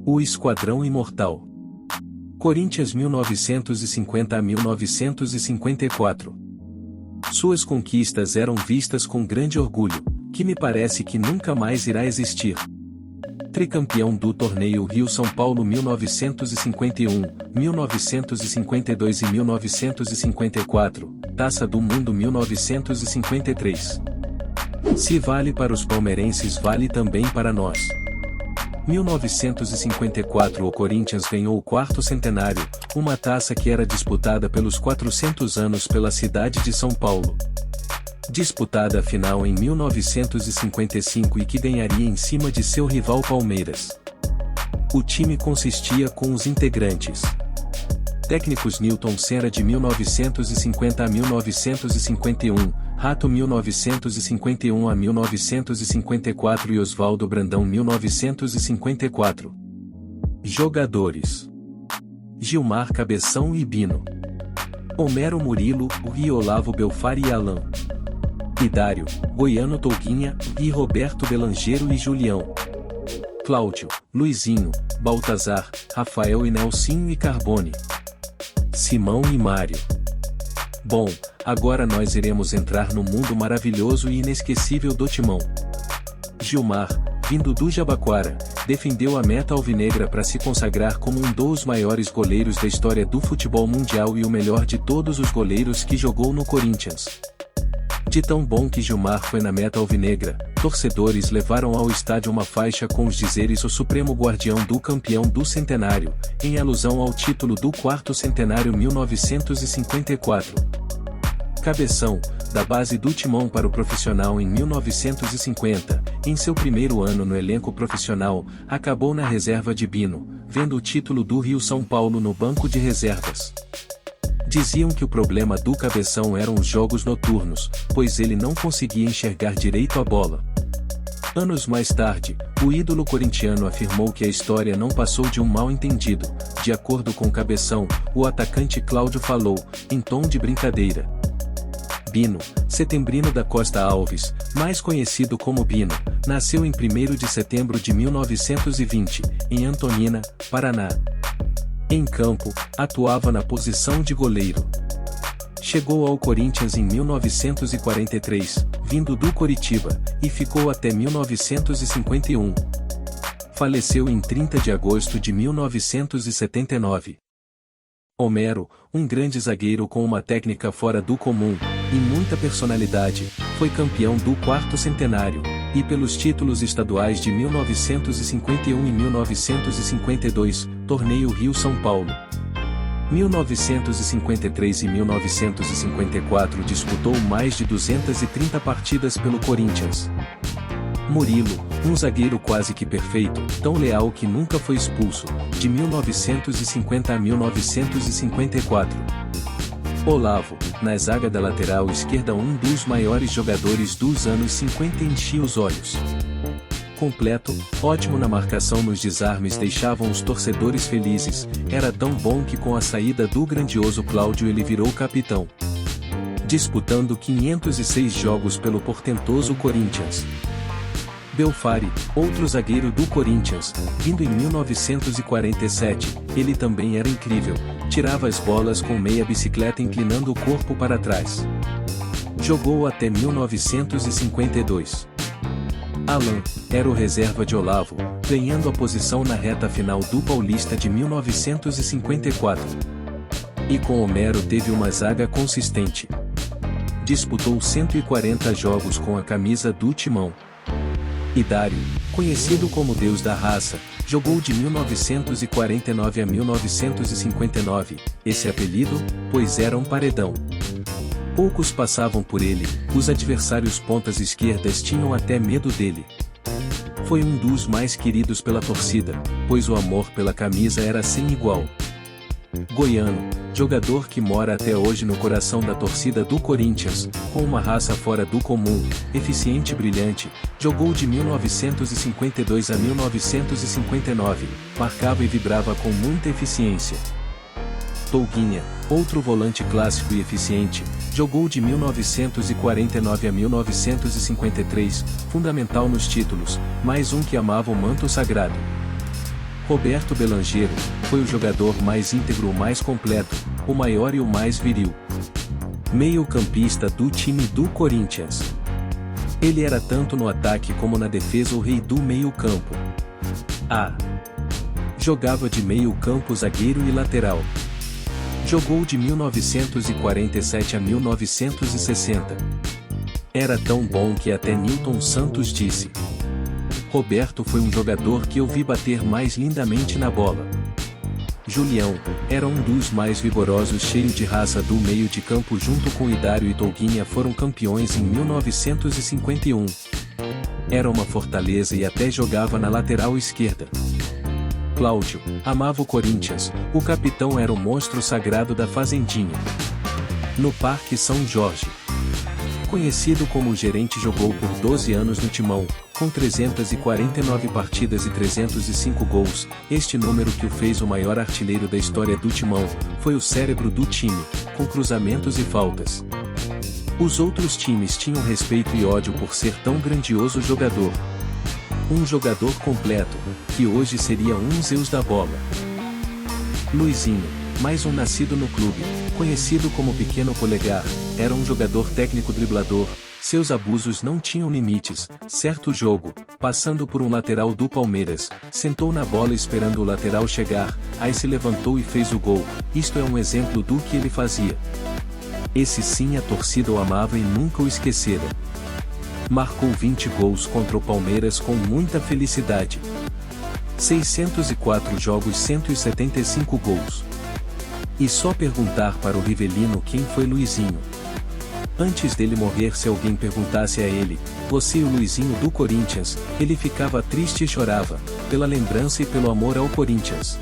O Esquadrão Imortal. Corinthians 1950 a 1954. Suas conquistas eram vistas com grande orgulho, que me parece que nunca mais irá existir. Tricampeão do torneio Rio-São Paulo 1951, 1952 e 1954, Taça do Mundo 1953. Se vale para os palmeirenses, vale também para nós. 1954 o Corinthians ganhou o quarto centenário, uma taça que era disputada pelos 400 anos pela cidade de São Paulo. Disputada a final em 1955 e que ganharia em cima de seu rival Palmeiras. O time consistia com os integrantes. Técnicos Newton Senna de 1950 a 1951, Rato 1951 a 1954 e Oswaldo Brandão 1954. Jogadores: Gilmar Cabeção e Bino, Homero Murilo, e Olavo Belfari e Alain, Idário, Goiano Tolguinha, e Roberto Belangeiro e Julião, Cláudio, Luizinho, Baltazar, Rafael e Nelsinho e Carbone, Simão e Mário. Bom, agora nós iremos entrar no mundo maravilhoso e inesquecível do Timão. Gilmar, vindo do Jabaquara, defendeu a meta alvinegra para se consagrar como um dos maiores goleiros da história do futebol mundial e o melhor de todos os goleiros que jogou no Corinthians. De tão bom que Gilmar foi na meta alvinegra, torcedores levaram ao estádio uma faixa com os dizeres "O Supremo Guardião do Campeão do Centenário", em alusão ao título do quarto centenário 1954. Cabeção, da base do Timão para o profissional em 1950, em seu primeiro ano no elenco profissional, acabou na reserva de Bino, vendo o título do Rio-São Paulo no banco de reservas. Diziam que o problema do Cabeção eram os jogos noturnos, pois ele não conseguia enxergar direito a bola. Anos mais tarde, o ídolo corintiano afirmou que a história não passou de um mal-entendido. De acordo com Cabeção, o atacante Cláudio falou, em tom de brincadeira. Bino, Setembrino da Costa Alves, mais conhecido como Bino, nasceu em 1º de setembro de 1920, em Antonina, Paraná. Em campo, atuava na posição de goleiro. Chegou ao Corinthians em 1943, vindo do Coritiba, e ficou até 1951. Faleceu em 30 de agosto de 1979. Homero, um grande zagueiro com uma técnica fora do comum, e muita personalidade, foi campeão do quarto centenário, e pelos títulos estaduais de 1951 e 1952, Torneio Rio-São Paulo. 1953 e 1954 disputou mais de 230 partidas pelo Corinthians. Murilo, um zagueiro quase que perfeito, tão leal que nunca foi expulso, de 1950 a 1954. Olavo, na zaga da lateral esquerda, um dos maiores jogadores dos anos 50, enchia os olhos. Completo, ótimo na marcação, nos desarmes deixavam os torcedores felizes, era tão bom que com a saída do grandioso Cláudio ele virou capitão. Disputando 506 jogos pelo portentoso Corinthians. Belfari, outro zagueiro do Corinthians, vindo em 1947, ele também era incrível, tirava as bolas com meia bicicleta inclinando o corpo para trás. Jogou até 1952. Alain, era o reserva de Olavo, ganhando a posição na reta final do Paulista de 1954. E com Homero teve uma zaga consistente. Disputou 140 jogos com a camisa do Timão. Idário, conhecido como Deus da Raça, jogou de 1949 a 1959, esse apelido, pois era um paredão. Poucos passavam por ele, os adversários pontas esquerdas tinham até medo dele. Foi um dos mais queridos pela torcida, pois o amor pela camisa era sem igual. Goiano, jogador que mora até hoje no coração da torcida do Corinthians, com uma raça fora do comum, eficiente e brilhante, jogou de 1952 a 1959, marcava e vibrava com muita eficiência. Touguinha, outro volante clássico e eficiente, jogou de 1949 a 1953, fundamental nos títulos, mais um que amava o manto sagrado. Roberto Belangeiro, foi o jogador mais íntegro, o mais completo, o maior e o mais viril. Meio-campista do time do Corinthians. Ele era tanto no ataque como na defesa o rei do meio-campo. Jogava de meio-campo, zagueiro e lateral. Jogou de 1947 a 1960. Era tão bom que até Nilton Santos disse: Roberto foi um jogador que eu vi bater mais lindamente na bola. Julião, era um dos mais vigorosos, cheio de raça do meio de campo, junto com Idário e Touguinha foram campeões em 1951. Era uma fortaleza e até jogava na lateral esquerda. Cláudio, amava o Corinthians, o capitão era o monstro sagrado da fazendinha. No Parque São Jorge. Conhecido como gerente, jogou por 12 anos no Timão, com 349 partidas e 305 gols. Este número que o fez o maior artilheiro da história do Timão, foi o cérebro do time, com cruzamentos e faltas. Os outros times tinham respeito e ódio por ser tão grandioso jogador. Um jogador completo, que hoje seria um Zeus da bola. Luizinho, mais um nascido no clube, conhecido como Pequeno Polegar, era um jogador técnico driblador, seus abusos não tinham limites. Certo jogo, passando por um lateral do Palmeiras, sentou na bola esperando o lateral chegar, aí se levantou e fez o gol. Isto é um exemplo do que ele fazia. Esse sim a torcida o amava e nunca o esquecera. Marcou 20 gols contra o Palmeiras com muita felicidade. 604 jogos, 175 gols. E só perguntar para o Rivelino quem foi Luizinho. Antes dele morrer, se alguém perguntasse a ele: você e o Luizinho do Corinthians, ele ficava triste e chorava, pela lembrança e pelo amor ao Corinthians.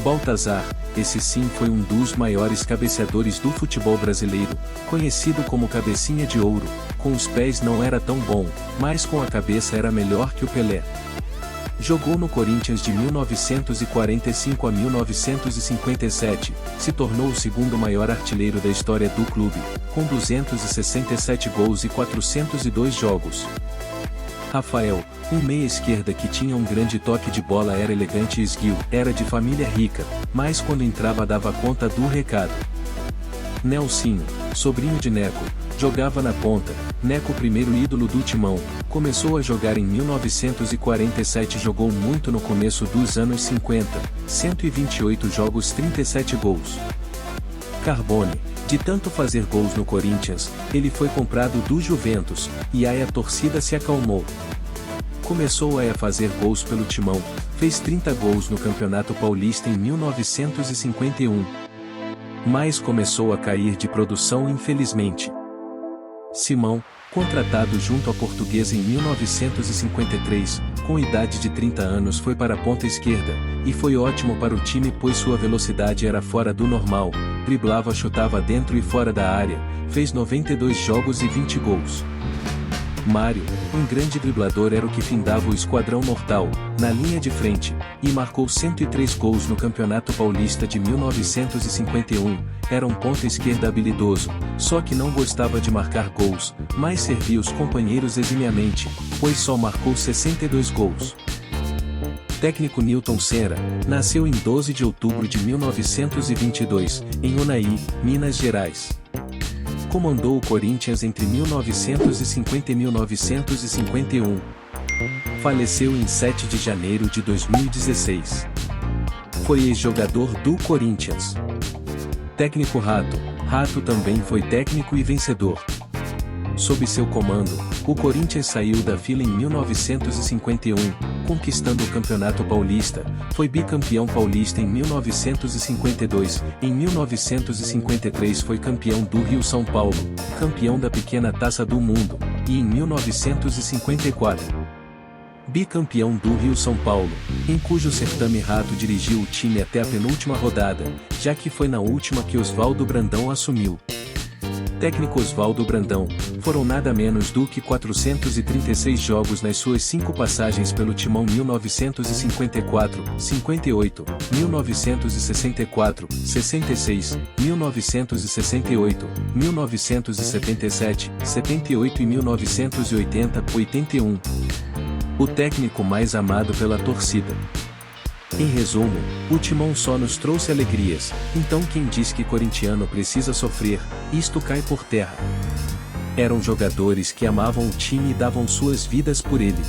Baltazar, esse sim foi um dos maiores cabeceadores do futebol brasileiro, conhecido como Cabecinha de Ouro. Com os pés não era tão bom, mas com a cabeça era melhor que o Pelé. Jogou no Corinthians de 1945 a 1957, se tornou o segundo maior artilheiro da história do clube, com 267 gols e 402 jogos. Rafael, um meia-esquerda que tinha um grande toque de bola, era elegante e esguio, era de família rica, mas quando entrava dava conta do recado. Nelsinho, sobrinho de Neco, jogava na ponta. Neco, primeiro ídolo do Timão, começou a jogar em 1947, jogou muito no começo dos anos 50, 128 jogos, 37 gols. Carbone, de tanto fazer gols no Corinthians, ele foi comprado do Juventus, e aí a torcida se acalmou. Começou a fazer gols pelo Timão, fez 30 gols no Campeonato Paulista em 1951. Mas começou a cair de produção, infelizmente. Simão, contratado junto à Portuguesa em 1953, com idade de 30 anos, foi para a ponta esquerda, e foi ótimo para o time pois sua velocidade era fora do normal, driblava, chutava dentro e fora da área, fez 92 jogos e 20 gols. Mário, um grande driblador, era o que findava o esquadrão mortal, na linha de frente, e marcou 103 gols no Campeonato Paulista de 1951, era um ponta esquerda habilidoso, só que não gostava de marcar gols, mas servia os companheiros eximiamente, pois só marcou 62 gols. Técnico Nilton Senra, nasceu em 12 de outubro de 1922, em Unai, Minas Gerais. Comandou o Corinthians entre 1950 e 1951. Faleceu em 7 de janeiro de 2016. Foi ex-jogador do Corinthians. Técnico Rato. Rato também foi técnico e vencedor. Sob seu comando, o Corinthians saiu da fila em 1951, conquistando o Campeonato Paulista, foi bicampeão paulista em 1952, em 1953 foi campeão do Rio-São Paulo, campeão da Pequena Taça do Mundo, e em 1954, bicampeão do Rio-São Paulo, em cujo certame Rato dirigiu o time até a penúltima rodada, já que foi na última que Oswaldo Brandão assumiu. Técnico Oswaldo Brandão, foram nada menos do que 436 jogos nas suas 5 passagens pelo Timão 1954, 58, 1964, 66, 1968, 1977, 78 e 1980, 81. O técnico mais amado pela torcida. Em resumo, o Timão só nos trouxe alegrias, então quem diz que corintiano precisa sofrer, isto cai por terra. Eram jogadores que amavam o time e davam suas vidas por ele.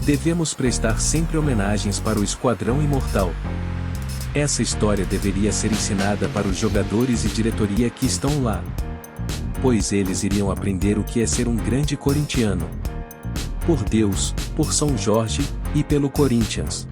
Devemos prestar sempre homenagens para o esquadrão imortal. Essa história deveria ser ensinada para os jogadores e diretoria que estão lá, pois eles iriam aprender o que é ser um grande corintiano. Por Deus, por São Jorge, e pelo Corinthians.